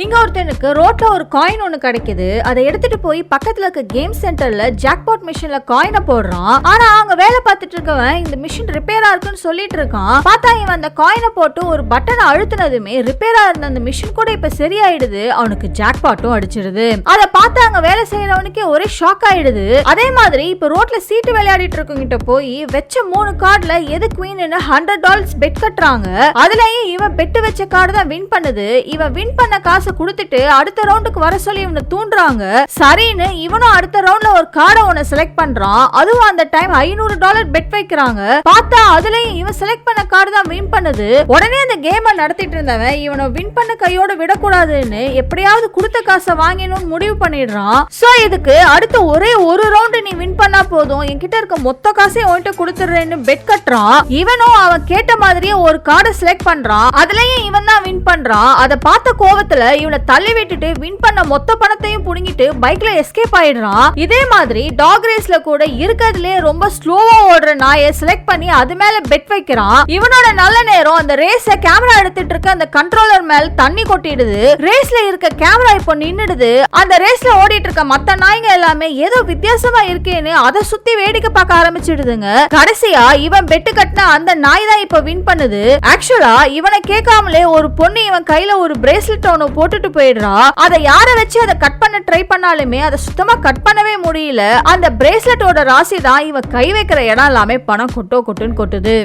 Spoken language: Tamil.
இங்க ஒருத்தனுக்கு ரோட்ல ஒரு காயின் ஒண்ணு கிடைக்குது. அதை எடுத்துட்டு போய் பக்கத்துல இருக்க கேம் சென்டர்ல ஜாக்பாட் மிஷின்ல காயினை போடுறான். ஆனா அங்க வேலை பார்த்துட்டு இருக்கவன் இந்த மிஷின் ரிப்பேரா இருக்குன்னு சொல்லிட்டு இருக்கான். பார்த்தா இவன் அந்த காயினை போட்டு ஒரு பட்டனை அழுத்தினதுமே ரிப்பேரா இருந்த அந்த மிஷின் கூட இப்ப சரியாயிடுது. அவனுக்கு ஜாக்பாட்டும் அடிச்சிடுது. அதை பார்த்து அங்க வேலை செய்யறவனுக்கே ஒரே ஷாக் ஆயிடுது. அதே மாதிரி இப்ப ரோட்ல சீட்டு விளையாடிட்டு இருக்கவங்கிட்ட போய் வச்ச 3 கார்டுல எது குவீன் $100 பெட் கட்டுறாங்க. அதுலயும் இவன் பெட் வச்ச கார்டு தான் வின் பண்ணுது. இவன் வின் பண்ண காசு கொடுத்துட்டு அடுத்த ரவுண்டுக்கு வர சொல்லி இவனை தூண்டுறாங்க. சரின்னு இவனும் அடுத்த ரவுண்ட்ல ஒரு கார்டை ஒன்னு செலக்ட் பண்றான். அதுவும் அந்த டைம் $500 பெட் வைக்கிறாங்க. பார்த்தா அதுலயும் இவன் செலக்ட் பண்ண கார்டு தான் வின் பண்ணுது. உடனே அந்த கேமை நடத்திட்டு இருந்தவன் இவனை வின் பண்ண கையோட விடக்கூடாதுன்னு எப்படியாவது கொடுத்த காசை வாங்கணும்னு முடிவு பண்ணிடுறான். சோ இதுக்கு அடுத்த ஒரே ஒரு ரவுண்டு நீ வின் பண்ணா போதும், என்கிட்ட இருக்க மொத்த காசையும் உன்கிட்ட கொடுத்துறேன்னு பெட் கட்டுறான். இவனும் அவன் கேட்ட மாதிரியே ஒரு கார்டை செலக்ட் பண்றான். அதுலயும் இவன் தான் வின் பண்றான். அதை பார்த்த கோவத்துல இவனை தள்ளி விட்டுட்டு வின் பண்ண மொத்த பணத்தையும் புடுங்கிட்டு பைக்ல எஸ்கேப் ஆயிடுறான். இதே மாதிரி டாக் ரேஸ்ல கூட இருக்கிறதுலே ரொம்ப ஸ்லோவா ஓடுற நாயை செலக்ட் பண்ணி அது மேல பெட் வைக்கிறான். இவனோட நல்ல நேரம் அந்த ரேஸ கேமரா எடுத்துட்டு இருக்க அந்த கண்ட்ரோலர் மேல தண்ணி கொட்டிடுது. ரேஸ்ல இருக்க கேமரா இப்போ நின்னுடுது. அந்த ரேஸ்ல ஓடிட்டு இருக்க மத்த நாய்ங்க எல்லாமே ஏதோ வித்தியாசமா இருக்கேன்னு அதை சுத்தி வேடிக்கை பார்க்க ஆரம்பிச்சிடுதுங்க. கடைசியா இவன் பெட்டு கட்டின அந்த நாய் தான் இப்ப வின் பண்ணுது. ஆக்சுவலா இவனை கேட்காமலே ஒரு பொண்ணு இவன் கையில ஒரு பிரேஸ்லெட் ஒன்னு போட்டுட்டு போயிடுறா. அதை யார வச்சு அதை கட் பண்ண ட்ரை பண்ணாலுமே அதை சுத்தமா கட் பண்ணவே முடியல. அந்த பிரேஸ்லெட்டோட ராசி தான் இவன் கை வைக்கிற இடம் எல்லாமே பணம் கொட்டுன்னு கொட்டுது.